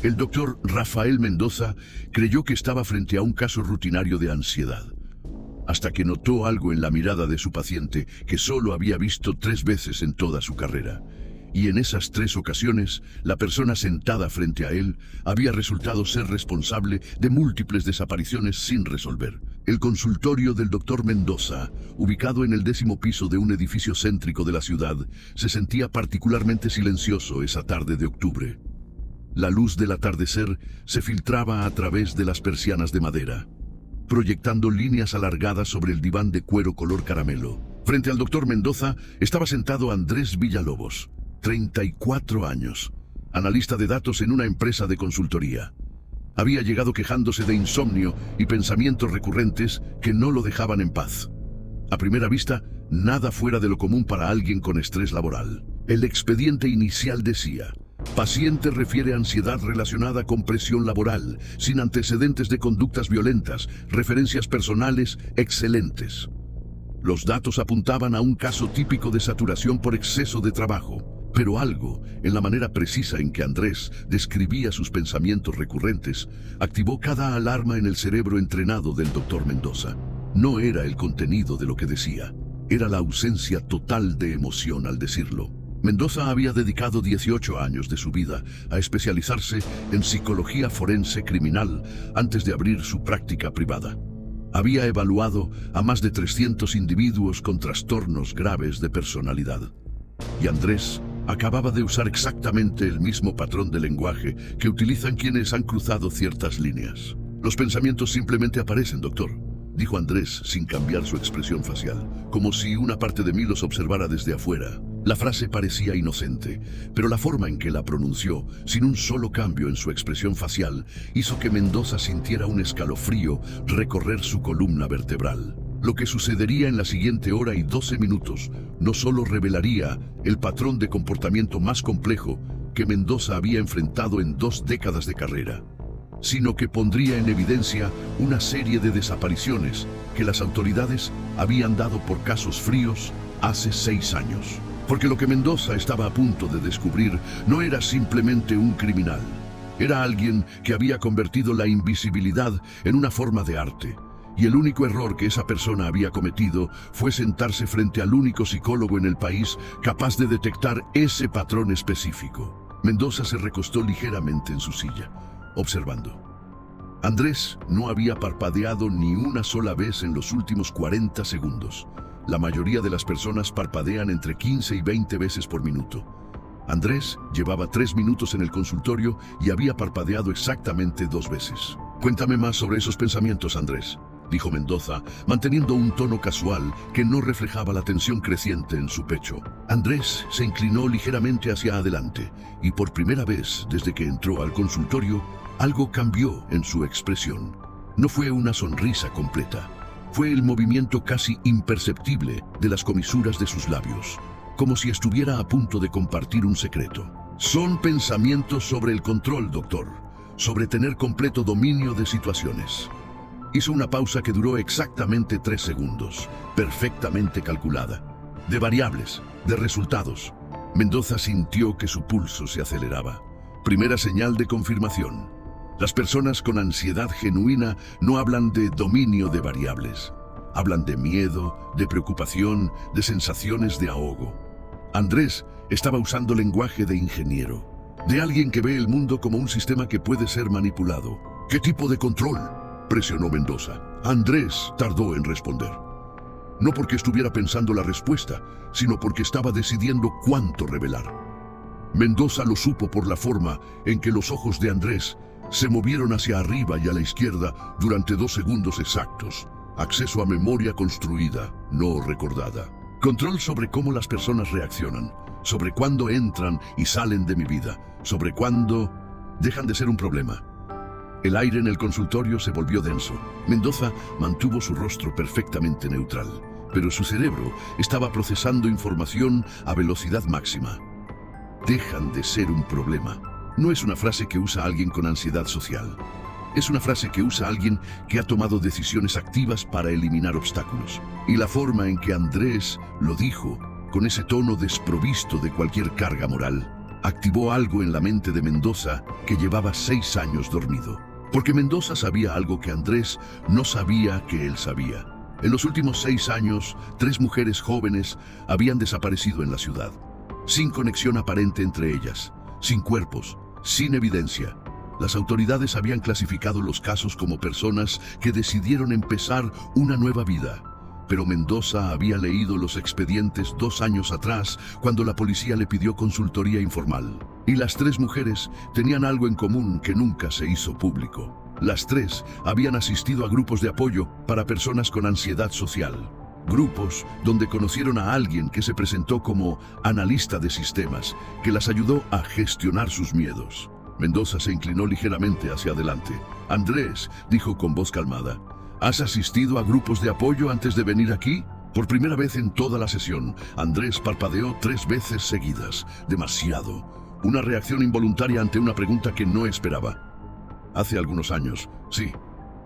El doctor Rafael Mendoza creyó que estaba frente a un caso rutinario de ansiedad, hasta que notó algo en la mirada de su paciente que solo había visto 3 veces en toda su carrera. Y en esas 3 ocasiones, la persona sentada frente a él había resultado ser responsable de múltiples desapariciones sin resolver. El consultorio del doctor Mendoza, ubicado en el 10º piso de un edificio céntrico de la ciudad, se sentía particularmente silencioso esa tarde de octubre. La luz del atardecer se filtraba a través de las persianas de madera, proyectando líneas alargadas sobre el diván de cuero color caramelo. Frente al doctor Mendoza estaba sentado Andrés Villalobos, 34 años, analista de datos en una empresa de consultoría. Había llegado quejándose de insomnio y pensamientos recurrentes que no lo dejaban en paz. A primera vista, nada fuera de lo común para alguien con estrés laboral. El expediente inicial decía: paciente refiere ansiedad relacionada con presión laboral, sin antecedentes de conductas violentas, referencias personales excelentes. Los datos apuntaban a un caso típico de saturación por exceso de trabajo. Pero algo, en la manera precisa en que Andrés describía sus pensamientos recurrentes, activó cada alarma en el cerebro entrenado del doctor Mendoza. No era el contenido de lo que decía, era la ausencia total de emoción al decirlo. Mendoza había dedicado 18 años de su vida a especializarse en psicología forense criminal antes de abrir su práctica privada. Había evaluado a más de 300 individuos con trastornos graves de personalidad. Y Andrés acababa de usar exactamente el mismo patrón de lenguaje que utilizan quienes han cruzado ciertas líneas. Los pensamientos simplemente aparecen, doctor, dijo Andrés sin cambiar su expresión facial, como si una parte de mí los observara desde afuera. La frase parecía inocente, pero la forma en que la pronunció, sin un solo cambio en su expresión facial, hizo que Mendoza sintiera un escalofrío recorrer su columna vertebral. Lo que sucedería en la siguiente hora y 12 minutos no solo revelaría el patrón de comportamiento más complejo que Mendoza había enfrentado en 2 décadas de carrera, sino que pondría en evidencia una serie de desapariciones que las autoridades habían dado por casos fríos hace 6 años. Porque lo que Mendoza estaba a punto de descubrir no era simplemente un criminal, era alguien que había convertido la invisibilidad en una forma de arte. Y el único error que esa persona había cometido fue sentarse frente al único psicólogo en el país capaz de detectar ese patrón específico. Mendoza se recostó ligeramente en su silla, observando. Andrés no había parpadeado ni una sola vez en los últimos 40 segundos. La mayoría de las personas parpadean entre 15 y 20 veces por minuto. Andrés llevaba 3 minutos en el consultorio y había parpadeado exactamente 2 veces. Cuéntame más sobre esos pensamientos, Andrés, dijo Mendoza, manteniendo un tono casual que no reflejaba la tensión creciente en su pecho. Andrés se inclinó ligeramente hacia adelante y por primera vez desde que entró al consultorio, algo cambió en su expresión. No fue una sonrisa completa, fue el movimiento casi imperceptible de las comisuras de sus labios, como si estuviera a punto de compartir un secreto. Son pensamientos sobre el control, doctor, sobre tener completo dominio de situaciones. Hizo una pausa que duró exactamente 3 segundos, perfectamente calculada. De variables, de resultados. Mendoza sintió que su pulso se aceleraba. Primera señal de confirmación. Las personas con ansiedad genuina no hablan de dominio de variables. Hablan de miedo, de preocupación, de sensaciones de ahogo. Andrés estaba usando lenguaje de ingeniero, de alguien que ve el mundo como un sistema que puede ser manipulado. ¿Qué tipo de control?, presionó Mendoza. Andrés tardó en responder. No porque estuviera pensando la respuesta, sino porque estaba decidiendo cuánto revelar. Mendoza lo supo por la forma en que los ojos de Andrés se movieron hacia arriba y a la izquierda durante 2 segundos exactos. Acceso a memoria construida, no recordada. Control sobre cómo las personas reaccionan, sobre cuándo entran y salen de mi vida, sobre cuándo dejan de ser un problema. El aire en el consultorio se volvió denso. Mendoza mantuvo su rostro perfectamente neutral, pero su cerebro estaba procesando información a velocidad máxima. Dejan de ser un problema. No es una frase que usa alguien con ansiedad social. Es una frase que usa alguien que ha tomado decisiones activas para eliminar obstáculos. Y la forma en que Andrés lo dijo, con ese tono desprovisto de cualquier carga moral, activó algo en la mente de Mendoza que llevaba 6 años dormido. Porque Mendoza sabía algo que Andrés no sabía que él sabía. En los últimos 6 años, 3 mujeres jóvenes habían desaparecido en la ciudad, sin conexión aparente entre ellas, sin cuerpos, sin evidencia. Las autoridades habían clasificado los casos como personas que decidieron empezar una nueva vida. Pero Mendoza había leído los expedientes 2 años atrás, cuando la policía le pidió consultoría informal. Y las 3 mujeres tenían algo en común que nunca se hizo público. Las 3 habían asistido a grupos de apoyo para personas con ansiedad social. Grupos donde conocieron a alguien que se presentó como analista de sistemas, que las ayudó a gestionar sus miedos. Mendoza se inclinó ligeramente hacia adelante. Andrés, dijo con voz calmada, ¿has asistido a grupos de apoyo antes de venir aquí? Por primera vez en toda la sesión, Andrés parpadeó 3 veces seguidas. Demasiado. Una reacción involuntaria ante una pregunta que no esperaba. Hace algunos años, sí.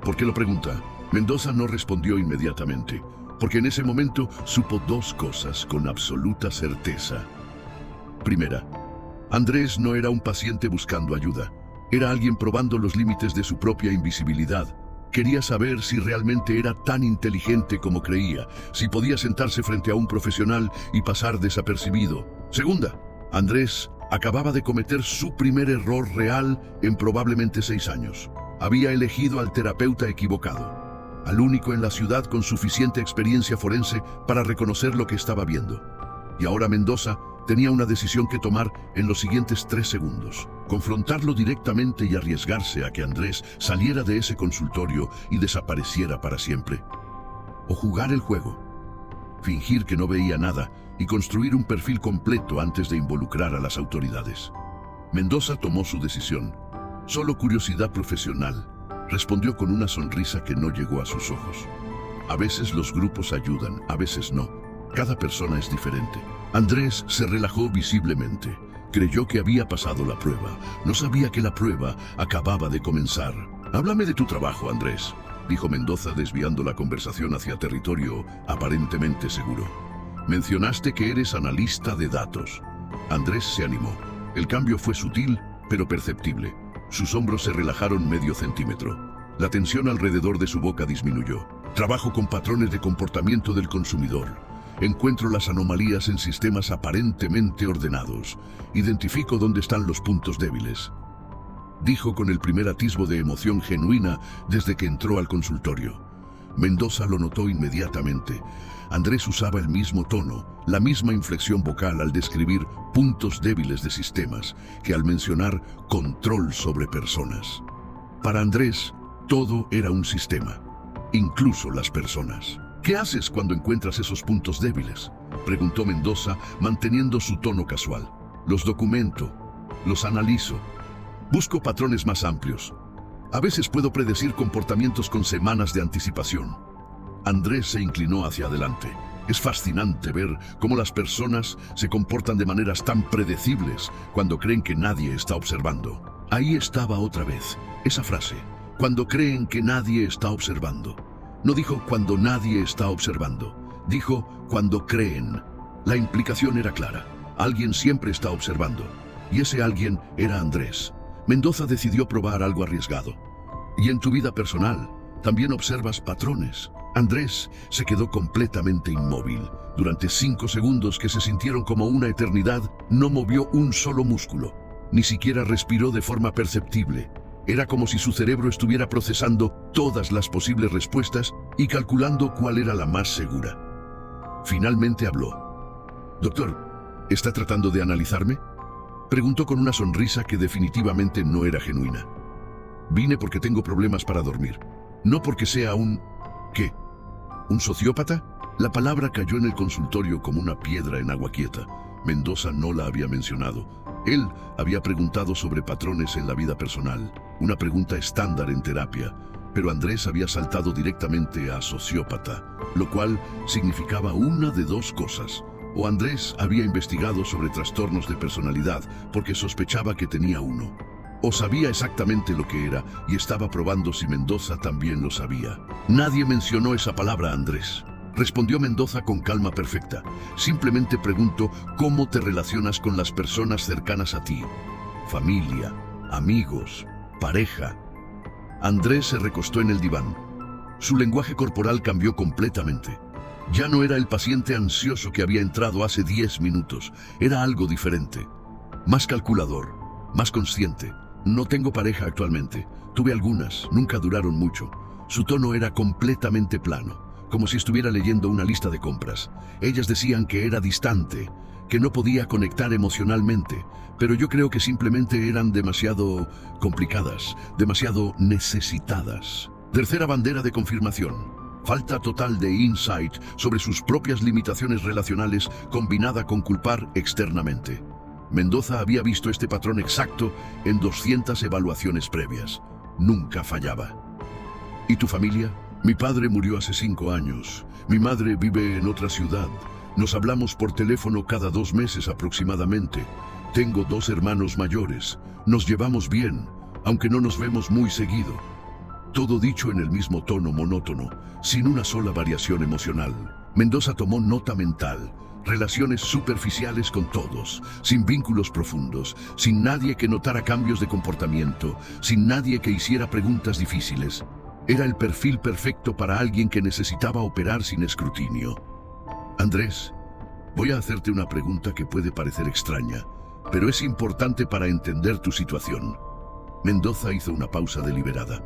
¿Por qué lo pregunta? Mendoza no respondió inmediatamente, porque en ese momento supo 2 cosas con absoluta certeza. Primera, Andrés no era un paciente buscando ayuda. Era alguien probando los límites de su propia invisibilidad. Quería saber si realmente era tan inteligente como creía, si podía sentarse frente a un profesional y pasar desapercibido. Segunda, Andrés acababa de cometer su primer error real en probablemente 6 años. Había elegido al terapeuta equivocado, al único en la ciudad con suficiente experiencia forense para reconocer lo que estaba viendo. Y ahora Mendoza tenía una decisión que tomar en los siguientes 3 segundos. Confrontarlo directamente y arriesgarse a que Andrés saliera de ese consultorio y desapareciera para siempre. O jugar el juego. Fingir que no veía nada y construir un perfil completo antes de involucrar a las autoridades. Mendoza tomó su decisión. Solo curiosidad profesional. Respondió con una sonrisa que no llegó a sus ojos. A veces los grupos ayudan, a veces no. Cada persona es diferente. Andrés se relajó visiblemente. Creyó que había pasado la prueba. No sabía que la prueba acababa de comenzar. Háblame de tu trabajo, Andrés, dijo Mendoza desviando la conversación hacia territorio aparentemente seguro. Mencionaste que eres analista de datos. Andrés se animó. El cambio fue sutil, pero perceptible. Sus hombros se relajaron medio centímetro. La tensión alrededor de su boca disminuyó. Trabajo con patrones de comportamiento del consumidor. Encuentro las anomalías en sistemas aparentemente ordenados. Identifico dónde están los puntos débiles. Dijo con el primer atisbo de emoción genuina desde que entró al consultorio. Mendoza lo notó inmediatamente. Andrés usaba el mismo tono, la misma inflexión vocal al describir puntos débiles de sistemas que al mencionar control sobre personas. Para Andrés, todo era un sistema, incluso las personas. ¿Qué haces cuando encuentras esos puntos débiles?, preguntó Mendoza, manteniendo su tono casual. Los documento, los analizo, busco patrones más amplios. A veces puedo predecir comportamientos con semanas de anticipación. Andrés se inclinó hacia adelante. Es fascinante ver cómo las personas se comportan de maneras tan predecibles cuando creen que nadie está observando. Ahí estaba otra vez, esa frase, cuando creen que nadie está observando. No dijo cuando nadie está observando, dijo cuando creen. La implicación era clara. Alguien siempre está observando. Y ese alguien era Andrés. Mendoza decidió probar algo arriesgado. Y en tu vida personal, también observas patrones. Andrés se quedó completamente inmóvil. Durante 5 segundos que se sintieron como una eternidad, no movió un solo músculo. Ni siquiera respiró de forma perceptible. Era como si su cerebro estuviera procesando todas las posibles respuestas y calculando cuál era la más segura. Finalmente habló. «Doctor, ¿está tratando de analizarme?», preguntó con una sonrisa que definitivamente no era genuina. «Vine porque tengo problemas para dormir, no porque sea un... ¿qué? ¿Un sociópata?». La palabra cayó en el consultorio como una piedra en agua quieta. Mendoza no la había mencionado. Él había preguntado sobre patrones en la vida personal, una pregunta estándar en terapia, pero Andrés había saltado directamente a sociópata, lo cual significaba una de 2 cosas. O Andrés había investigado sobre trastornos de personalidad porque sospechaba que tenía uno, o sabía exactamente lo que era y estaba probando si Mendoza también lo sabía. Nadie mencionó esa palabra, Andrés. respondió Mendoza con calma perfecta. Simplemente pregunto cómo te relacionas con las personas cercanas a ti. Familia, amigos, pareja. Andrés se recostó en el diván. Su lenguaje corporal cambió completamente. Ya no era el paciente ansioso que había entrado hace 10 minutos. Era algo diferente. Más calculador, más consciente. No tengo pareja actualmente. Tuve algunas, nunca duraron mucho. Su tono era completamente plano, como si estuviera leyendo una lista de compras. Ellas decían que era distante, que no podía conectar emocionalmente, pero yo creo que simplemente eran demasiado complicadas, demasiado necesitadas. Tercera bandera de confirmación. Falta total de insight sobre sus propias limitaciones relacionales combinada con culpar externamente. Mendoza había visto este patrón exacto en 200 evaluaciones previas. Nunca fallaba. ¿Y tu familia? Mi padre murió hace 5 años. Mi madre vive en otra ciudad. Nos hablamos por teléfono cada 2 meses aproximadamente. Tengo 2 hermanos mayores. Nos llevamos bien, aunque no nos vemos muy seguido. Todo dicho en el mismo tono monótono, sin una sola variación emocional. Mendoza tomó nota mental. Relaciones superficiales con todos, sin vínculos profundos, sin nadie que notara cambios de comportamiento, sin nadie que hiciera preguntas difíciles. Era el perfil perfecto para alguien que necesitaba operar sin escrutinio. Andrés, voy a hacerte una pregunta que puede parecer extraña, pero es importante para entender tu situación. Mendoza hizo una pausa deliberada.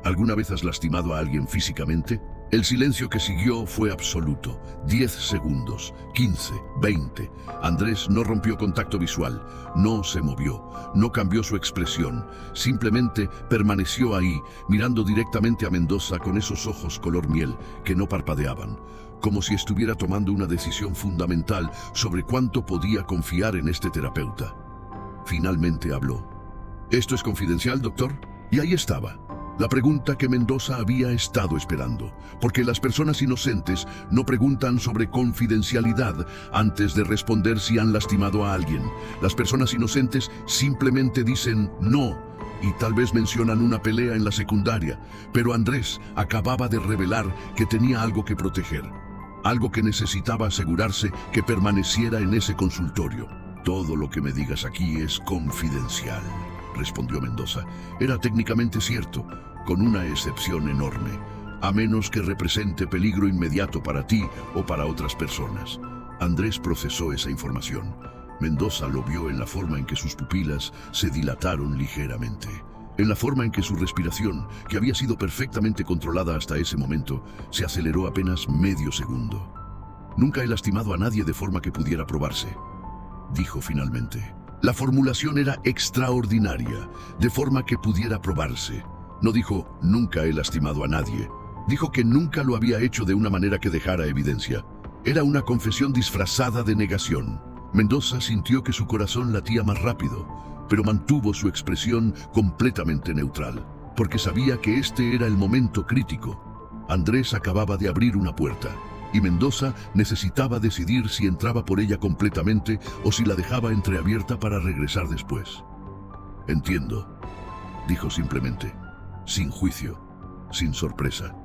¿Alguna vez has lastimado a alguien físicamente? El silencio que siguió fue absoluto. 10 segundos, 15, 20. Andrés no rompió contacto visual, no se movió, no cambió su expresión. Simplemente permaneció ahí, mirando directamente a Mendoza con esos ojos color miel que no parpadeaban, como si estuviera tomando una decisión fundamental sobre cuánto podía confiar en este terapeuta. Finalmente habló. ¿Esto es confidencial, doctor? Y ahí estaba. La pregunta que Mendoza había estado esperando, porque las personas inocentes no preguntan sobre confidencialidad antes de responder si han lastimado a alguien. Las personas inocentes simplemente dicen no, y tal vez mencionan una pelea en la secundaria, pero Andrés acababa de revelar que tenía algo que proteger, algo que necesitaba asegurarse que permaneciera en ese consultorio. Todo lo que me digas aquí es confidencial, respondió Mendoza. Era técnicamente cierto, con una excepción enorme, a menos que represente peligro inmediato para ti o para otras personas. Andrés procesó esa información. Mendoza lo vio en la forma en que sus pupilas se dilataron ligeramente, en la forma en que su respiración, que había sido perfectamente controlada hasta ese momento, se aceleró apenas medio segundo. Nunca he lastimado a nadie de forma que pudiera probarse, dijo finalmente. La formulación era extraordinaria, de forma que pudiera probarse. No dijo, nunca he lastimado a nadie. Dijo que nunca lo había hecho de una manera que dejara evidencia. Era una confesión disfrazada de negación. Mendoza sintió que su corazón latía más rápido, pero mantuvo su expresión completamente neutral, porque sabía que este era el momento crítico. Andrés acababa de abrir una puerta, y Mendoza necesitaba decidir si entraba por ella completamente o si la dejaba entreabierta para regresar después. Entiendo, dijo simplemente, sin juicio, sin sorpresa.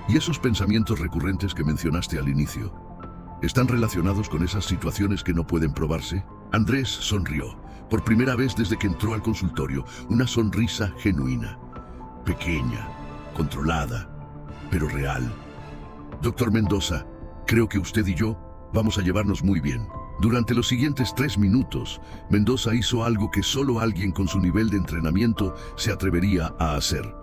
¿Y esos pensamientos recurrentes que mencionaste al inicio, están relacionados con esas situaciones que no pueden probarse? Andrés sonrió, por primera vez desde que entró al consultorio, una sonrisa genuina, pequeña, controlada, pero real. Doctor Mendoza, creo que usted y yo vamos a llevarnos muy bien. Durante los siguientes 3 minutos, Mendoza hizo algo que solo alguien con su nivel de entrenamiento se atrevería a hacer.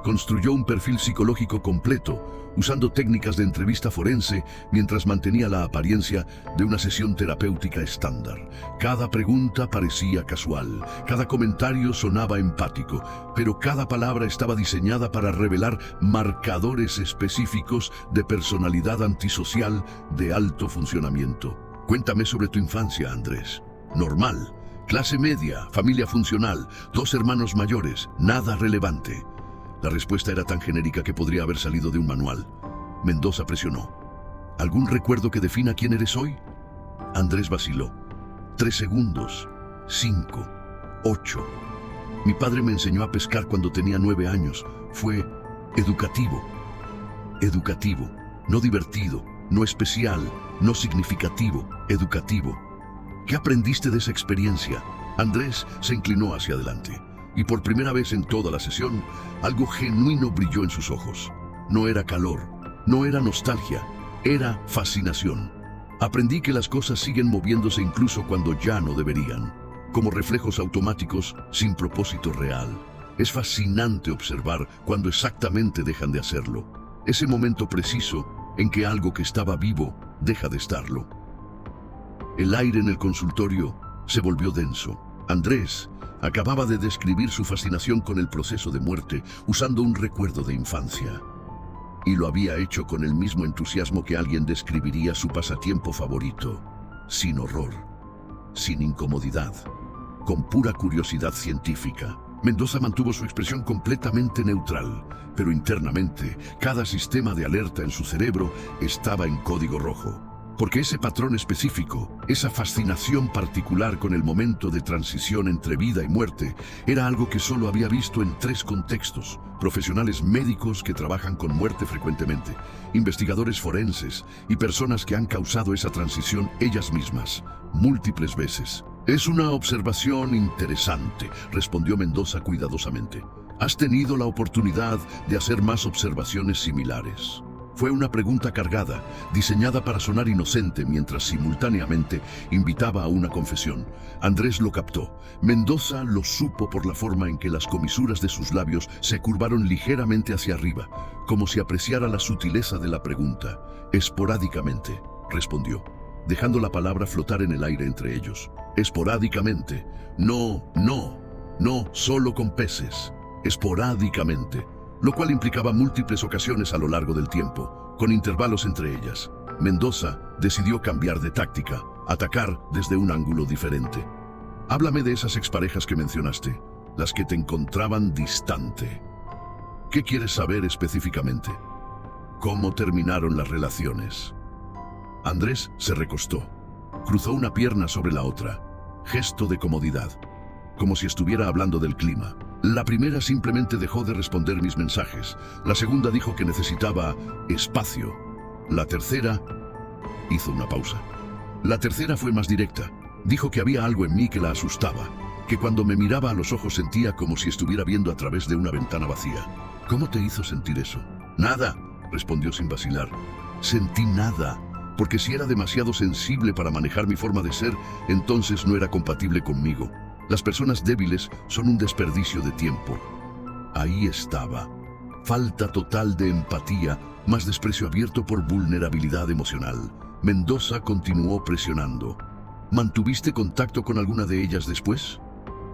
Construyó un perfil psicológico completo, usando técnicas de entrevista forense mientras mantenía la apariencia de una sesión terapéutica estándar. Cada pregunta parecía casual, cada comentario sonaba empático, pero cada palabra estaba diseñada para revelar marcadores específicos de personalidad antisocial de alto funcionamiento. Cuéntame sobre tu infancia, Andrés. Normal, clase media, familia funcional, 2 hermanos mayores, nada relevante. La respuesta era tan genérica que podría haber salido de un manual. Mendoza presionó. ¿Algún recuerdo que defina quién eres hoy? Andrés vaciló. 3 segundos. 5. 8. Mi padre me enseñó a pescar cuando tenía 9 años. Fue educativo. Educativo. no divertido, no especial, no significativo, educativo. ¿Qué aprendiste de esa experiencia? Andrés se inclinó hacia adelante, y por primera vez en toda la sesión, algo genuino brilló en sus ojos. No era calor, no era nostalgia, era fascinación. Aprendí que las cosas siguen moviéndose incluso cuando ya no deberían, como reflejos automáticos sin propósito real. Es fascinante observar cuando exactamente dejan de hacerlo. Ese momento preciso en que algo que estaba vivo deja de estarlo. El aire en el consultorio se volvió denso. Andrés acababa de describir su fascinación con el proceso de muerte usando un recuerdo de infancia. Y lo había hecho con el mismo entusiasmo que alguien describiría su pasatiempo favorito, sin horror, sin incomodidad, con pura curiosidad científica. Mendoza mantuvo su expresión completamente neutral, pero internamente, cada sistema de alerta en su cerebro estaba en código rojo. Porque ese patrón específico, esa fascinación particular con el momento de transición entre vida y muerte, era algo que solo había visto en 3 contextos: profesionales médicos que trabajan con muerte frecuentemente, investigadores forenses y personas que han causado esa transición ellas mismas, múltiples veces. Es una observación interesante, respondió Mendoza cuidadosamente. ¿Has tenido la oportunidad de hacer más observaciones similares? Fue una pregunta cargada, diseñada para sonar inocente mientras simultáneamente invitaba a una confesión. Andrés lo captó. Mendoza lo supo por la forma en que las comisuras de sus labios se curvaron ligeramente hacia arriba, como si apreciara la sutileza de la pregunta. Esporádicamente, respondió, dejando la palabra flotar en el aire entre ellos. Esporádicamente. No, solo con peces. Esporádicamente. Lo cual implicaba múltiples ocasiones a lo largo del tiempo, con intervalos entre ellas. Mendoza decidió cambiar de táctica, atacar desde un ángulo diferente. Háblame de esas exparejas que mencionaste, las que te encontraban distante. ¿Qué quieres saber específicamente? ¿Cómo terminaron las relaciones? Andrés se recostó. Cruzó una pierna sobre la otra, gesto de comodidad, como si estuviera hablando del clima. La primera simplemente dejó de responder mis mensajes. La segunda dijo que necesitaba espacio. La tercera hizo una pausa. La tercera fue más directa. Dijo que había algo en mí que la asustaba, que cuando me miraba a los ojos sentía como si estuviera viendo a través de una ventana vacía. ¿Cómo te hizo sentir eso? Nada, respondió sin vacilar. Sentí nada, porque si era demasiado sensible para manejar mi forma de ser, entonces no era compatible conmigo. Las personas débiles son un desperdicio de tiempo. Ahí estaba. Falta total de empatía, más desprecio abierto por vulnerabilidad emocional. Mendoza continuó presionando. ¿Mantuviste contacto con alguna de ellas después?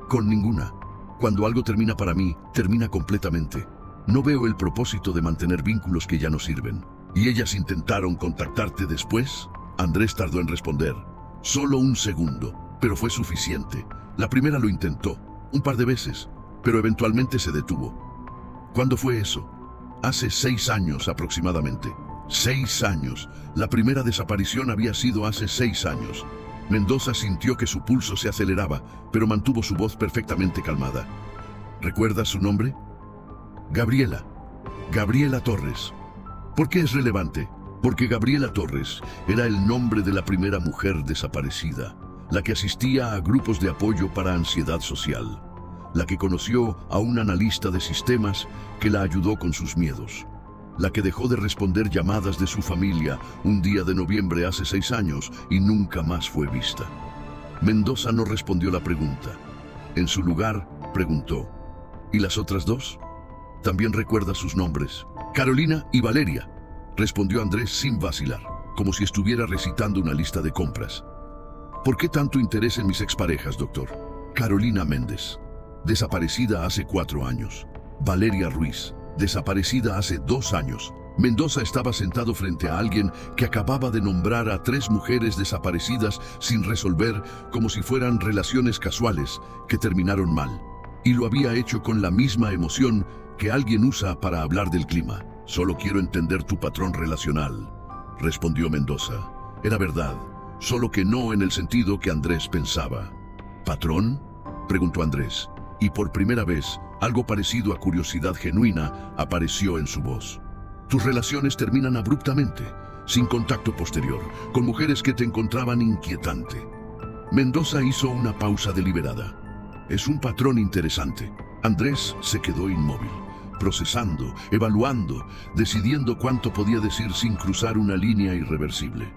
Con ninguna. Cuando algo termina para mí, termina completamente. No veo el propósito de mantener vínculos que ya no sirven. ¿Y ellas intentaron contactarte después? Andrés tardó en responder. Solo un segundo, pero fue suficiente. La primera lo intentó, un par de veces, pero eventualmente se detuvo. ¿Cuándo fue eso? Hace 6 años aproximadamente. 6 años. La primera desaparición había sido hace 6 años. Mendoza sintió que su pulso se aceleraba, pero mantuvo su voz perfectamente calmada. ¿Recuerdas su nombre? Gabriela. Gabriela Torres. ¿Por qué es relevante? Porque Gabriela Torres era el nombre de la primera mujer desaparecida, la que asistía a grupos de apoyo para ansiedad social, la que conoció a un analista de sistemas que la ayudó con sus miedos, la que dejó de responder llamadas de su familia un día de noviembre hace 6 años y nunca más fue vista. Mendoza no respondió la pregunta. En su lugar, preguntó, ¿y las otras 2? ¿También recuerda sus nombres? Carolina y Valeria, respondió Andrés sin vacilar, como si estuviera recitando una lista de compras. ¿Por qué tanto interés en mis exparejas, doctor? Carolina Méndez, desaparecida hace 4 años. Valeria Ruiz, desaparecida hace 2 años. Mendoza estaba sentado frente a alguien que acababa de nombrar a 3 mujeres desaparecidas sin resolver, como si fueran relaciones casuales que terminaron mal. Y lo había hecho con la misma emoción que alguien usa para hablar del clima. Solo quiero entender tu patrón relacional, respondió Mendoza. Era verdad, solo que no en el sentido que Andrés pensaba. ¿Patrón?, preguntó Andrés, y por primera vez algo parecido a curiosidad genuina apareció en su voz. Tus relaciones terminan abruptamente, sin contacto posterior, con mujeres que te encontraban inquietante. Mendoza hizo una pausa deliberada. Es un patrón interesante. Andrés se quedó inmóvil, procesando, evaluando, decidiendo cuánto podía decir sin cruzar una línea irreversible.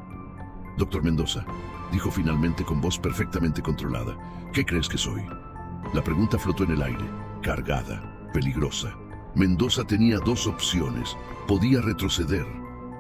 Doctor Mendoza, dijo finalmente con voz perfectamente controlada, ¿qué crees que soy? La pregunta flotó en el aire, cargada, peligrosa. Mendoza tenía dos opciones. Podía retroceder,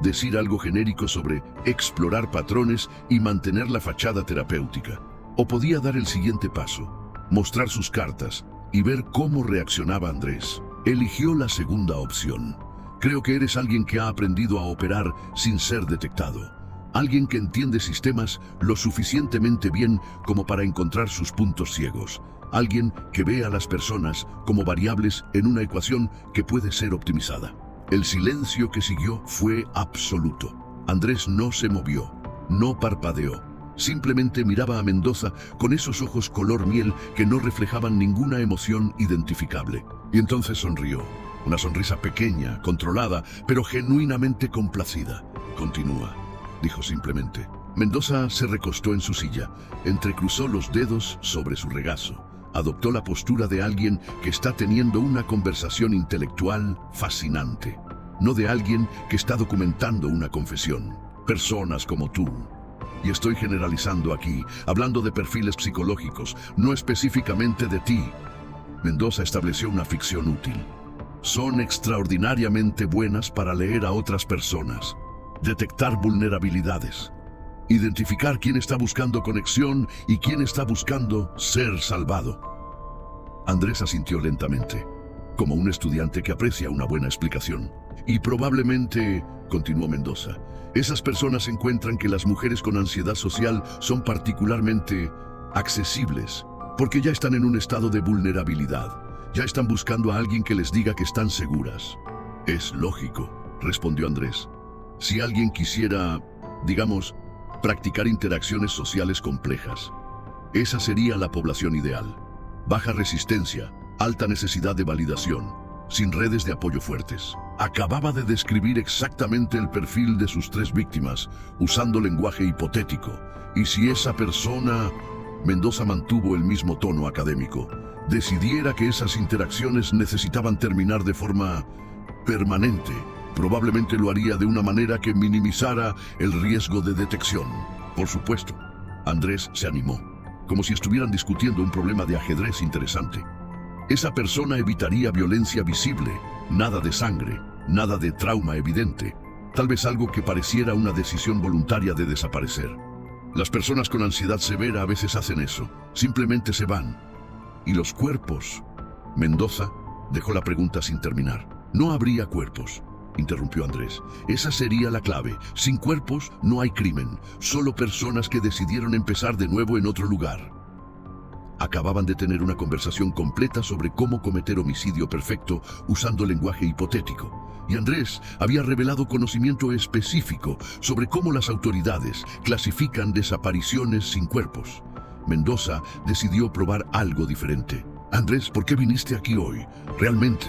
decir algo genérico sobre explorar patrones y mantener la fachada terapéutica. O podía dar el siguiente paso, mostrar sus cartas y ver cómo reaccionaba Andrés. Eligió la segunda opción. Creo que eres alguien que ha aprendido a operar sin ser detectado. Alguien que entiende sistemas lo suficientemente bien como para encontrar sus puntos ciegos. Alguien que ve a las personas como variables en una ecuación que puede ser optimizada. El silencio que siguió fue absoluto. Andrés no se movió, no parpadeó. Simplemente miraba a Mendoza con esos ojos color miel que no reflejaban ninguna emoción identificable. Y entonces sonrió. Una sonrisa pequeña, controlada, pero genuinamente complacida. Continúa, dijo simplemente. Mendoza se recostó en su silla, entrecruzó los dedos sobre su regazo. Adoptó la postura de alguien que está teniendo una conversación intelectual fascinante, no de alguien que está documentando una confesión. Personas como tú. Y estoy generalizando aquí, hablando de perfiles psicológicos, no específicamente de ti. Mendoza estableció una ficción útil. Son extraordinariamente buenas para leer a otras personas, detectar vulnerabilidades, identificar quién está buscando conexión y quién está buscando ser salvado. Andrés asintió lentamente, como un estudiante que aprecia una buena explicación. Y probablemente, continuó Mendoza, esas personas encuentran que las mujeres con ansiedad social son particularmente accesibles, porque ya están en un estado de vulnerabilidad. Ya están buscando a alguien que les diga que están seguras. Es lógico, respondió Andrés. Si alguien quisiera, digamos, practicar interacciones sociales complejas, esa sería la población ideal. Baja resistencia, alta necesidad de validación, sin redes de apoyo fuertes. Acababa de describir exactamente el perfil de sus tres víctimas, usando lenguaje hipotético. Y si esa persona, Mendoza mantuvo el mismo tono académico, decidiera que esas interacciones necesitaban terminar de forma permanente, probablemente lo haría de una manera que minimizara el riesgo de detección. Por supuesto, Andrés se animó, como si estuvieran discutiendo un problema de ajedrez interesante. Esa persona evitaría violencia visible, nada de sangre, nada de trauma evidente, tal vez algo que pareciera una decisión voluntaria de desaparecer. Las personas con ansiedad severa a veces hacen eso, simplemente se van. ¿Y los cuerpos? Mendoza dejó la pregunta sin terminar. No habría cuerpos, interrumpió Andrés. Esa sería la clave. Sin cuerpos no hay crimen, solo personas que decidieron empezar de nuevo en otro lugar. Acababan de tener una conversación completa sobre cómo cometer homicidio perfecto usando lenguaje hipotético. Y Andrés había revelado conocimiento específico sobre cómo las autoridades clasifican desapariciones sin cuerpos. Mendoza decidió probar algo diferente. Andrés, ¿por qué viniste aquí hoy? Realmente.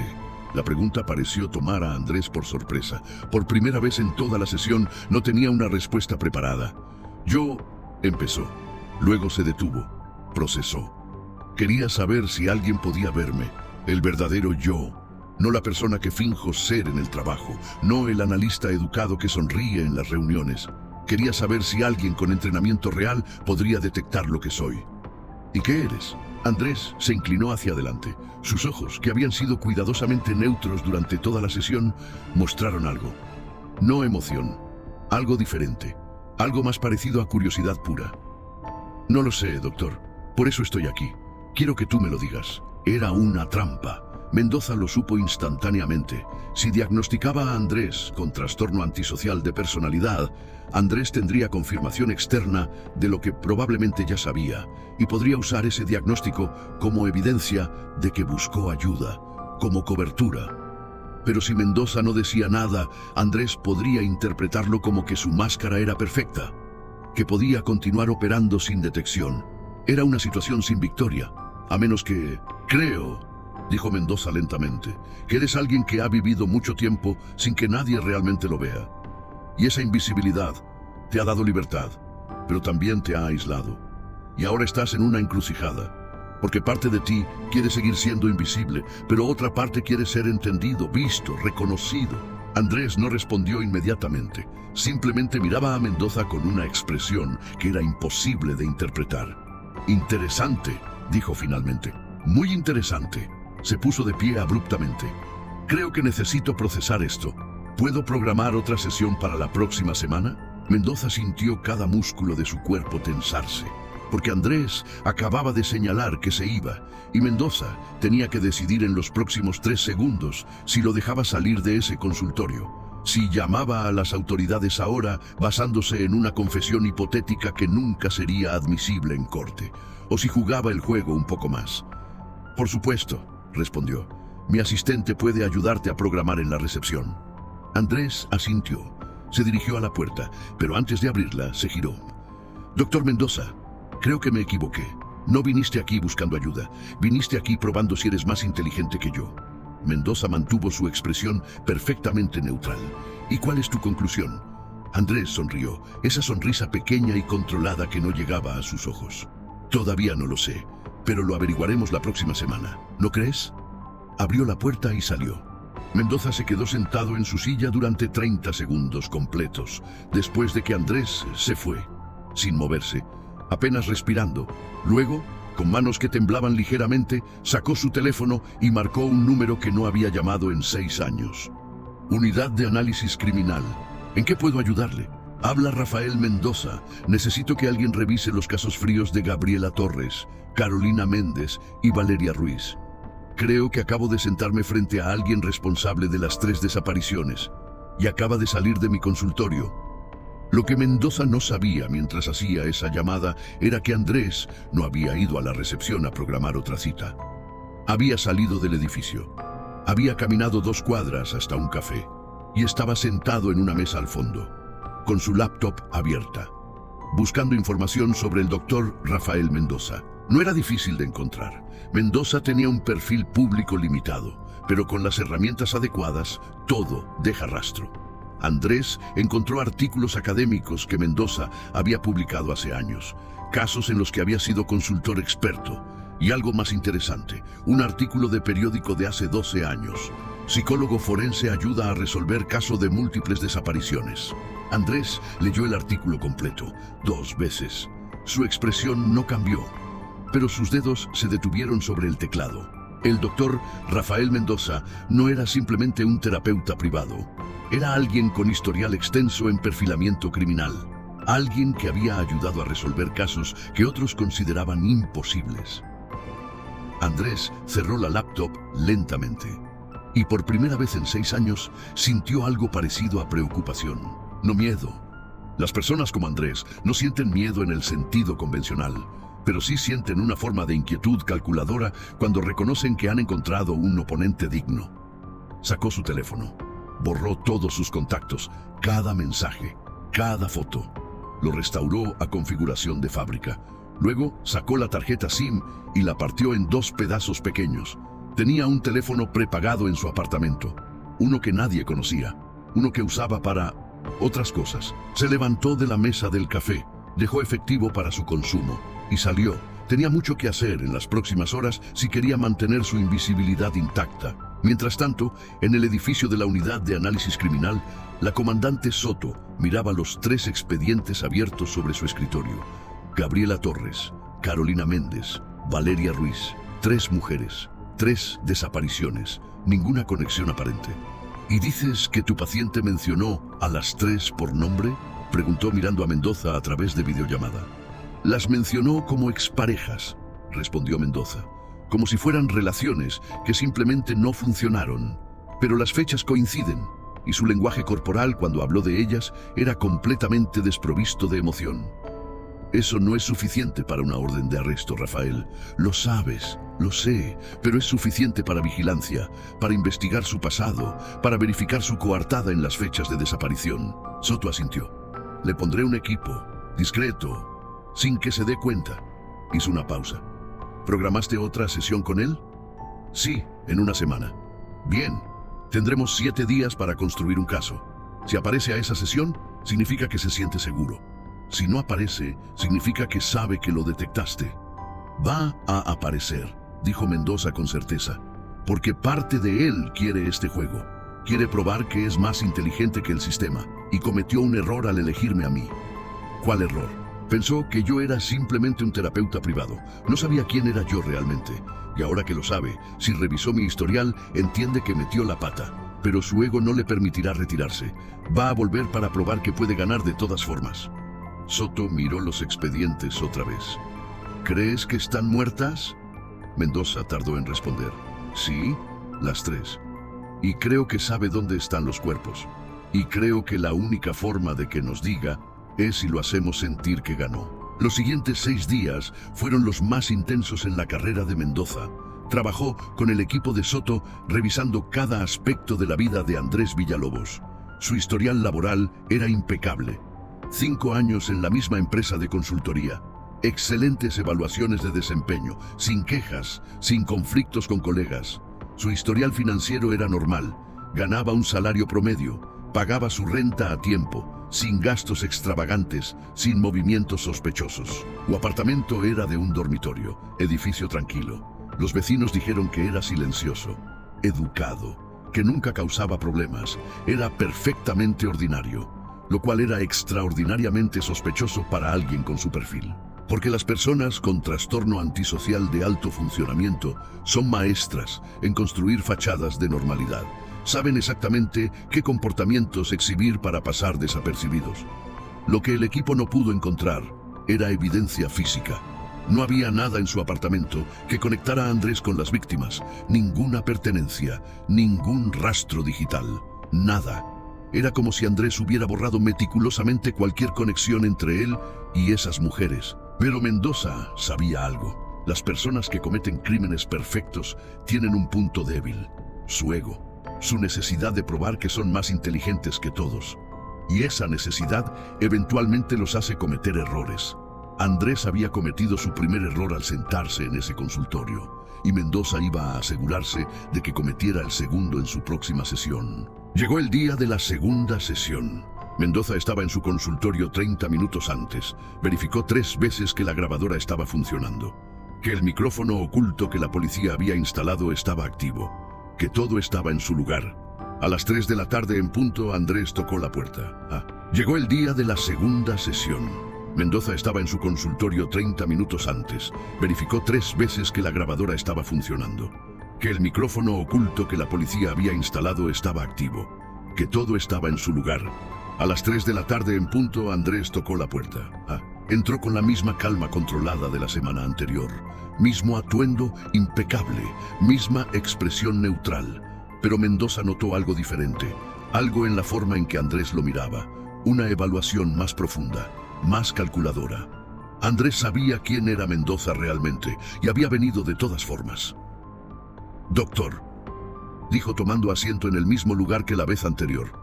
La pregunta pareció tomar a Andrés por sorpresa. Por primera vez en toda la sesión no tenía una respuesta preparada. Yo, empezó. Luego se detuvo. Procesó. Quería saber si alguien podía verme, el verdadero yo, no la persona que finjo ser en el trabajo, no el analista educado que sonríe en las reuniones. Quería saber si alguien con entrenamiento real podría detectar lo que soy. ¿Y qué eres? Andrés se inclinó hacia adelante. Sus ojos, que habían sido cuidadosamente neutros durante toda la sesión, mostraron algo. No emoción, algo diferente, algo más parecido a curiosidad pura. No lo sé, doctor, por eso estoy aquí. Quiero que tú me lo digas. Era una trampa. Mendoza lo supo instantáneamente. Si diagnosticaba a Andrés con trastorno antisocial de personalidad, Andrés tendría confirmación externa de lo que probablemente ya sabía, y podría usar ese diagnóstico como evidencia de que buscó ayuda, como cobertura. Pero si Mendoza no decía nada, Andrés podría interpretarlo como que su máscara era perfecta, que podía continuar operando sin detección. Era una situación sin victoria, a menos que, creo, dijo Mendoza lentamente, que eres alguien que ha vivido mucho tiempo sin que nadie realmente lo vea. Y esa invisibilidad te ha dado libertad, pero también te ha aislado. Y ahora estás en una encrucijada, porque parte de ti quiere seguir siendo invisible, pero otra parte quiere ser entendido, visto, reconocido. Andrés no respondió inmediatamente, simplemente miraba a Mendoza con una expresión que era imposible de interpretar. Interesante, dijo finalmente. Muy interesante. Se puso de pie abruptamente. Creo que necesito procesar esto. ¿Puedo programar otra sesión para la próxima semana? Mendoza sintió cada músculo de su cuerpo tensarse, porque Andrés acababa de señalar que se iba, y Mendoza tenía que decidir en los próximos 3 segundos si lo dejaba salir de ese consultorio, si llamaba a las autoridades ahora basándose en una confesión hipotética que nunca sería admisible en corte, o si jugaba el juego un poco más. Por supuesto, respondió. Mi asistente puede ayudarte a programar en la recepción. Andrés asintió. Se dirigió a la puerta, pero antes de abrirla se giró. Doctor Mendoza, creo que me equivoqué. No viniste aquí buscando ayuda. Viniste aquí probando si eres más inteligente que yo. Mendoza mantuvo su expresión perfectamente neutral. ¿Y cuál es tu conclusión? Andrés sonrió, esa sonrisa pequeña y controlada que no llegaba a sus ojos. Todavía no lo sé, pero lo averiguaremos la próxima semana. ¿No crees? Abrió la puerta y salió. Mendoza se quedó sentado en su silla durante 30 segundos completos, después de que Andrés se fue, sin moverse, apenas respirando. Luego, con manos que temblaban ligeramente, sacó su teléfono y marcó un número que no había llamado en 6 años. Unidad de Análisis Criminal. ¿En qué puedo ayudarle? Habla Rafael Mendoza. Necesito que alguien revise los casos fríos de Gabriela Torres, Carolina Méndez y Valeria Ruiz. Creo que acabo de sentarme frente a alguien responsable de las 3 desapariciones y acaba de salir de mi consultorio. Lo que Mendoza no sabía mientras hacía esa llamada era que Andrés no había ido a la recepción a programar otra cita. Había salido del edificio. Había caminado 2 cuadras hasta un café y estaba sentado en una mesa al fondo, con su laptop abierta, buscando información sobre el doctor Rafael Mendoza. No era difícil de encontrar. Mendoza tenía un perfil público limitado, pero con las herramientas adecuadas, todo deja rastro. Andrés encontró artículos académicos que Mendoza había publicado hace años, casos en los que había sido consultor experto, y algo más interesante, un artículo de periódico de hace 12 años. Psicólogo forense ayuda a resolver caso de múltiples desapariciones. Andrés leyó el artículo completo, 2 veces. Su expresión no cambió, pero sus dedos se detuvieron sobre el teclado. El doctor Rafael Mendoza no era simplemente un terapeuta privado. Era alguien con historial extenso en perfilamiento criminal. Alguien que había ayudado a resolver casos que otros consideraban imposibles. Andrés cerró la laptop lentamente. Y por primera vez en 6 años sintió algo parecido a preocupación, no miedo. Las personas como Andrés no sienten miedo en el sentido convencional, pero sí sienten una forma de inquietud calculadora cuando reconocen que han encontrado un oponente digno. Sacó su teléfono, borró todos sus contactos, cada mensaje, cada foto. Lo restauró a configuración de fábrica. Luego sacó la tarjeta SIM y la partió en 2 pedazos pequeños. Tenía un teléfono prepagado en su apartamento, uno que nadie conocía, uno que usaba para otras cosas. Se levantó de la mesa del café, dejó efectivo para su consumo y salió. Tenía mucho que hacer en las próximas horas si quería mantener su invisibilidad intacta. Mientras tanto, en el edificio de la Unidad de Análisis Criminal, la comandante Soto miraba los 3 expedientes abiertos sobre su escritorio. Gabriela Torres, Carolina Méndez, Valeria Ruiz. 3 mujeres, 3 desapariciones, ninguna conexión aparente. ¿Y dices que tu paciente mencionó a las 3 por nombre?, preguntó mirando a Mendoza a través de videollamada. Las mencionó como exparejas, respondió Mendoza, como si fueran relaciones que simplemente no funcionaron. Pero las fechas coinciden, y su lenguaje corporal cuando habló de ellas era completamente desprovisto de emoción. Eso no es suficiente para una orden de arresto, Rafael. Lo sabes, lo sé, pero es suficiente para vigilancia, para investigar su pasado, para verificar su coartada en las fechas de desaparición. Soto asintió. Le pondré un equipo, discreto, sin que se dé cuenta. Hizo una pausa. ¿Programaste otra sesión con él? Sí, en una semana. Bien, tendremos 7 días para construir un caso. Si aparece a esa sesión, significa que se siente seguro. Si no aparece, significa que sabe que lo detectaste. Va a aparecer, dijo Mendoza con certeza, porque parte de él quiere este juego. Quiere probar que es más inteligente que el sistema y cometió un error al elegirme a mí. ¿Cuál error? Pensó que yo era simplemente un terapeuta privado. No sabía quién era yo realmente. Y ahora que lo sabe, si revisó mi historial, entiende que metió la pata. Pero su ego no le permitirá retirarse. Va a volver para probar que puede ganar de todas formas. Soto miró los expedientes otra vez. ¿Crees que están muertas? Mendoza tardó en responder. Sí, las 3. Y creo que sabe dónde están los cuerpos. Y creo que la única forma de que nos diga es si lo hacemos sentir que ganó. Los siguientes 6 días fueron los más intensos en la carrera de Mendoza. Trabajó con el equipo de Soto revisando cada aspecto de la vida de Andrés Villalobos. Su historial laboral era impecable. 5 años en la misma empresa de consultoría. Excelentes evaluaciones de desempeño, sin quejas, sin conflictos con colegas. Su historial financiero era normal. Ganaba un salario promedio, pagaba su renta a tiempo, sin gastos extravagantes, sin movimientos sospechosos. Su apartamento era de un dormitorio, edificio tranquilo. Los vecinos dijeron que era silencioso, educado, que nunca causaba problemas. Era perfectamente ordinario, lo cual era extraordinariamente sospechoso para alguien con su perfil. Porque las personas con trastorno antisocial de alto funcionamiento son maestras en construir fachadas de normalidad. Saben exactamente qué comportamientos exhibir para pasar desapercibidos. Lo que el equipo no pudo encontrar era evidencia física. No había nada en su apartamento que conectara a Andrés con las víctimas. Ninguna pertenencia, ningún rastro digital, nada. Era como si Andrés hubiera borrado meticulosamente cualquier conexión entre él y esas mujeres. Pero Mendoza sabía algo. Las personas que cometen crímenes perfectos tienen un punto débil: su ego, su necesidad de probar que son más inteligentes que todos. Y esa necesidad eventualmente los hace cometer errores. Andrés había cometido su primer error al sentarse en ese consultorio, y Mendoza iba a asegurarse de que cometiera el segundo en su próxima sesión. Llegó el día de la segunda sesión. Mendoza estaba en su consultorio 30 minutos antes. Verificó 3 veces que la grabadora estaba funcionando, que el micrófono oculto que la policía había instalado estaba activo, que todo estaba en su lugar. A las 3 de la tarde en punto, Andrés tocó la puerta. Llegó el día de la segunda sesión. Mendoza estaba en su consultorio 30 minutos antes. Verificó 3 veces que la grabadora estaba funcionando, que el micrófono oculto que la policía había instalado estaba activo, que todo estaba en su lugar. A las 3 de la tarde en punto, Andrés tocó la puerta. Entró con la misma calma controlada de la semana anterior. Mismo atuendo impecable, misma expresión neutral. Pero Mendoza notó algo diferente, algo en la forma en que Andrés lo miraba. Una evaluación más profunda, más calculadora. Andrés sabía quién era Mendoza realmente y había venido de todas formas. «Doctor», dijo tomando asiento en el mismo lugar que la vez anterior.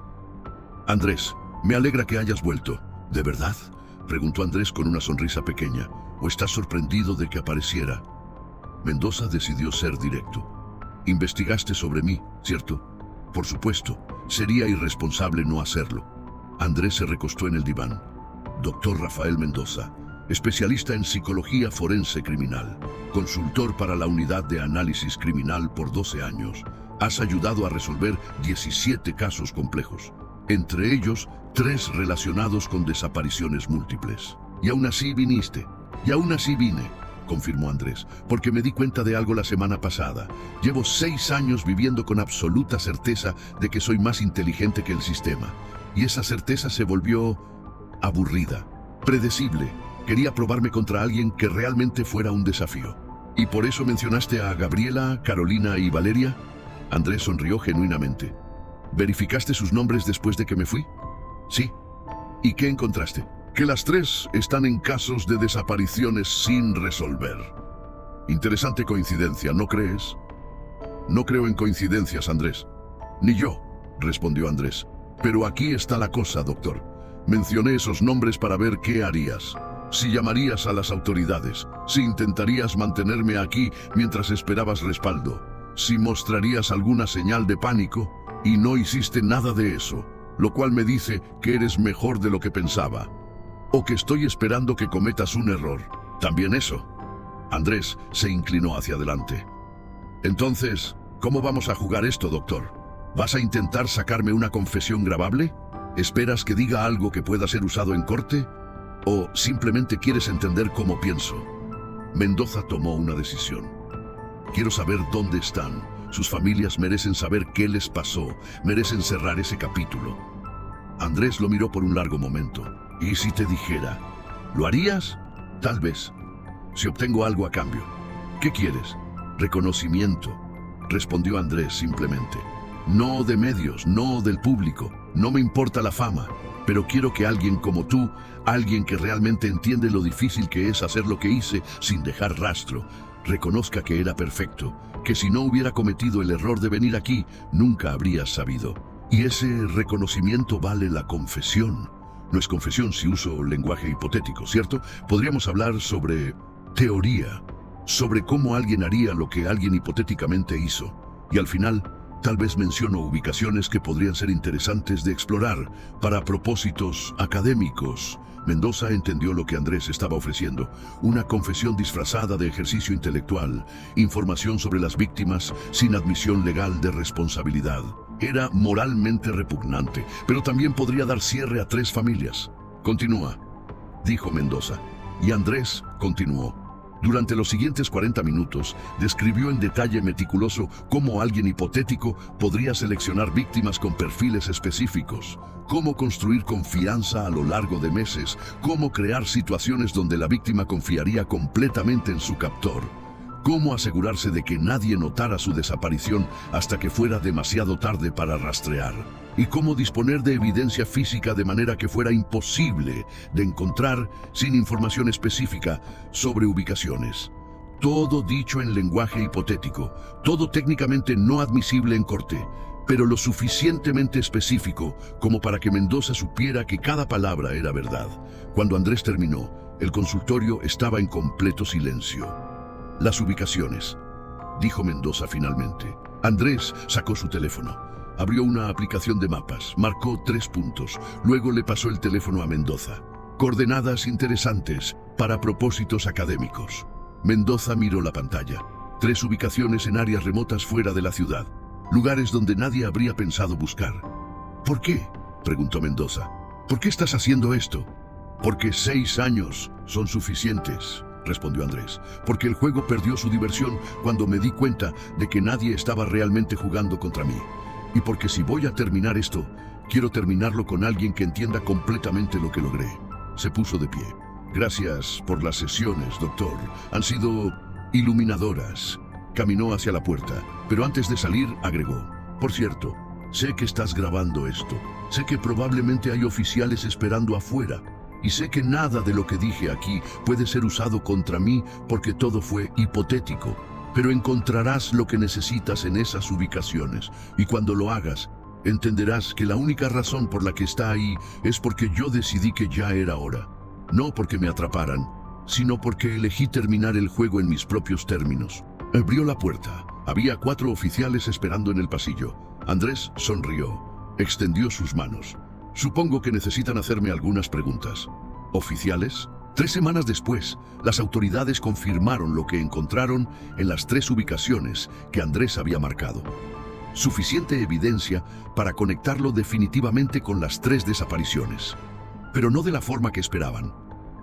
«Andrés, me alegra que hayas vuelto». «¿De verdad?», preguntó Andrés con una sonrisa pequeña. «¿O estás sorprendido de que apareciera?». Mendoza decidió ser directo. «Investigaste sobre mí, ¿cierto?». «Por supuesto, sería irresponsable no hacerlo». Andrés se recostó en el diván. «Doctor Rafael Mendoza, especialista en psicología forense criminal, consultor para la unidad de análisis criminal por 12 años. Has ayudado a resolver 17 casos complejos, entre ellos 3 relacionados con desapariciones múltiples. Y aún así viniste». «Y aún así vine», confirmó Andrés, «porque me di cuenta de algo la semana pasada. Llevo 6 años viviendo con absoluta certeza de que soy más inteligente que el sistema. Y esa certeza se volvió aburrida, predecible. Quería probarme contra alguien que realmente fuera un desafío». «¿Y por eso mencionaste a Gabriela, Carolina y Valeria?». Andrés sonrió genuinamente. «¿Verificaste sus nombres después de que me fui?». «Sí». «¿Y qué encontraste?». «Que las 3 están en casos de desapariciones sin resolver». «Interesante coincidencia, ¿no crees?». «No creo en coincidencias, Andrés». «Ni yo», respondió Andrés. «Pero aquí está la cosa, doctor. Mencioné esos nombres para ver qué harías. Si llamarías a las autoridades, si intentarías mantenerme aquí mientras esperabas respaldo, si mostrarías alguna señal de pánico, y no hiciste nada de eso, lo cual me dice que eres mejor de lo que pensaba, o que estoy esperando que cometas un error. También eso. Andrés se inclinó hacia adelante. Entonces, ¿cómo vamos a jugar esto, doctor? ¿Vas a intentar sacarme una confesión grabable? ¿Esperas que diga algo que pueda ser usado en corte? ¿O simplemente quieres entender cómo pienso? Mendoza tomó una decisión. Quiero saber dónde están. Sus familias merecen saber qué les pasó. Merecen cerrar ese capítulo. Andrés lo miró por un largo momento. ¿Y si te dijera? ¿Lo harías? Tal vez. Si obtengo algo a cambio. ¿Qué quieres? Reconocimiento, respondió Andrés simplemente. No de medios, no del público. No me importa la fama, pero quiero que alguien como tú, alguien que realmente entiende lo difícil que es hacer lo que hice sin dejar rastro, reconozca que era perfecto, que si no hubiera cometido el error de venir aquí, nunca habrías sabido. Y ese reconocimiento vale la confesión. No es confesión si uso lenguaje hipotético, ¿cierto? Podríamos hablar sobre teoría, sobre cómo alguien haría lo que alguien hipotéticamente hizo. Y al final, tal vez menciono ubicaciones que podrían ser interesantes de explorar para propósitos académicos. Mendoza entendió lo que Andrés estaba ofreciendo. Una confesión disfrazada de ejercicio intelectual, información sobre las víctimas sin admisión legal de responsabilidad. Era moralmente repugnante, pero también podría dar cierre a 3 familias. Continúa, dijo Mendoza. Y Andrés continuó. Durante los siguientes 40 minutos, describió en detalle meticuloso cómo alguien hipotético podría seleccionar víctimas con perfiles específicos, cómo construir confianza a lo largo de meses, cómo crear situaciones donde la víctima confiaría completamente en su captor, cómo asegurarse de que nadie notara su desaparición hasta que fuera demasiado tarde para rastrear, y cómo disponer de evidencia física de manera que fuera imposible de encontrar sin información específica sobre ubicaciones. Todo dicho en lenguaje hipotético, todo técnicamente no admisible en corte, pero lo suficientemente específico como para que Mendoza supiera que cada palabra era verdad. Cuando Andrés terminó, el consultorio estaba en completo silencio. Las ubicaciones, dijo Mendoza finalmente. Andrés sacó su teléfono. Abrió una aplicación de mapas, marcó 3 puntos, luego le pasó el teléfono a Mendoza. Coordenadas interesantes para propósitos académicos. Mendoza miró la pantalla. 3 ubicaciones en áreas remotas fuera de la ciudad, lugares donde nadie habría pensado buscar. ¿Por qué?, preguntó Mendoza. ¿Por qué estás haciendo esto? Porque 6 años son suficientes, respondió Andrés. Porque el juego perdió su diversión cuando me di cuenta de que nadie estaba realmente jugando contra mí. Y porque si voy a terminar esto, quiero terminarlo con alguien que entienda completamente lo que logré. Se puso de pie. Gracias por las sesiones, doctor. Han sido iluminadoras. Caminó hacia la puerta, pero antes de salir agregó. Por cierto, sé que estás grabando esto. Sé que probablemente hay oficiales esperando afuera. Y sé que nada de lo que dije aquí puede ser usado contra mí porque todo fue hipotético. Pero encontrarás lo que necesitas en esas ubicaciones, y cuando lo hagas, entenderás que la única razón por la que está ahí es porque yo decidí que ya era hora. No porque me atraparan, sino porque elegí terminar el juego en mis propios términos. Abrió la puerta. Había 4 oficiales esperando en el pasillo. Andrés sonrió. Extendió sus manos. Supongo que necesitan hacerme algunas preguntas. ¿Oficiales? 3 semanas después, las autoridades confirmaron lo que encontraron en las 3 ubicaciones que Andrés había marcado. Suficiente evidencia para conectarlo definitivamente con las 3 desapariciones. Pero no de la forma que esperaban.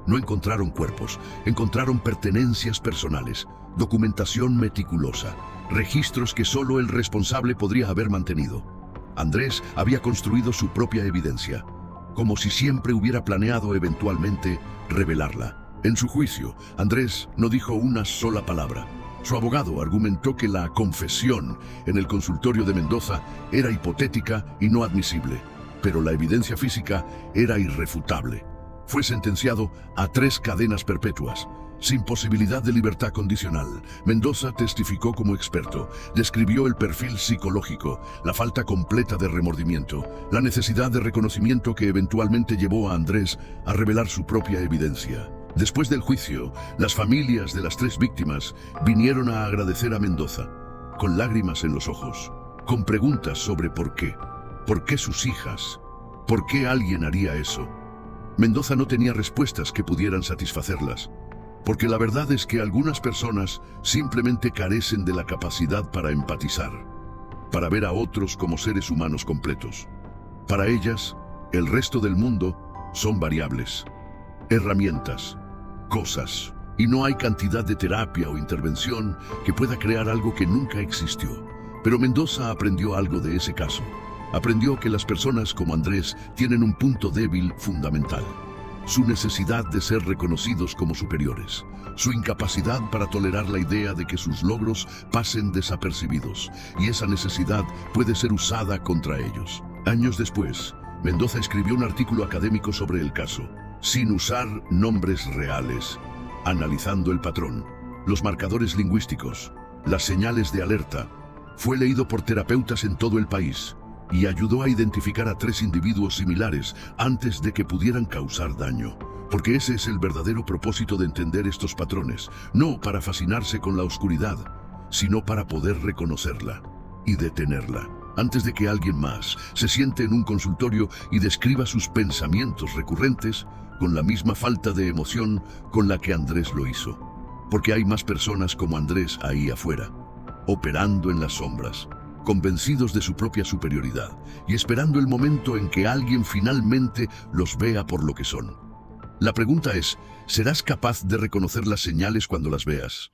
No encontraron cuerpos, encontraron pertenencias personales, documentación meticulosa, registros que solo el responsable podría haber mantenido. Andrés había construido su propia evidencia, como si siempre hubiera planeado eventualmente revelarla. En su juicio, Andrés no dijo una sola palabra. Su abogado argumentó que la confesión en el consultorio de Mendoza era hipotética y no admisible, pero la evidencia física era irrefutable. Fue sentenciado a 3 cadenas perpetuas, sin posibilidad de libertad condicional. Mendoza testificó como experto, describió el perfil psicológico, la falta completa de remordimiento, la necesidad de reconocimiento que eventualmente llevó a Andrés a revelar su propia evidencia. Después del juicio, las familias de las 3 víctimas vinieron a agradecer a Mendoza. con lágrimas en los ojos, con preguntas sobre por qué sus hijas, por qué alguien haría eso. Mendoza no tenía respuestas que pudieran satisfacerlas, porque la verdad es que algunas personas simplemente carecen de la capacidad para empatizar, para ver a otros como seres humanos completos. Para ellas, el resto del mundo son variables, herramientas, cosas, y no hay cantidad de terapia o intervención que pueda crear algo que nunca existió. Pero Mendoza aprendió algo de ese caso. Aprendió que las personas como Andrés tienen un punto débil fundamental: su necesidad de ser reconocidos como superiores, su incapacidad para tolerar la idea de que sus logros pasen desapercibidos, y esa necesidad puede ser usada contra ellos. Años después, Mendoza escribió un artículo académico sobre el caso, sin usar nombres reales, analizando el patrón, los marcadores lingüísticos, las señales de alerta. Fue leído por terapeutas en todo el país y ayudó a identificar a 3 individuos similares antes de que pudieran causar daño. Porque ese es el verdadero propósito de entender estos patrones, no para fascinarse con la oscuridad, sino para poder reconocerla y detenerla, antes de que alguien más se siente en un consultorio y describa sus pensamientos recurrentes con la misma falta de emoción con la que Andrés lo hizo. Porque hay más personas como Andrés ahí afuera, operando en las sombras, convencidos de su propia superioridad y esperando el momento en que alguien finalmente los vea por lo que son. La pregunta es, ¿serás capaz de reconocer las señales cuando las veas?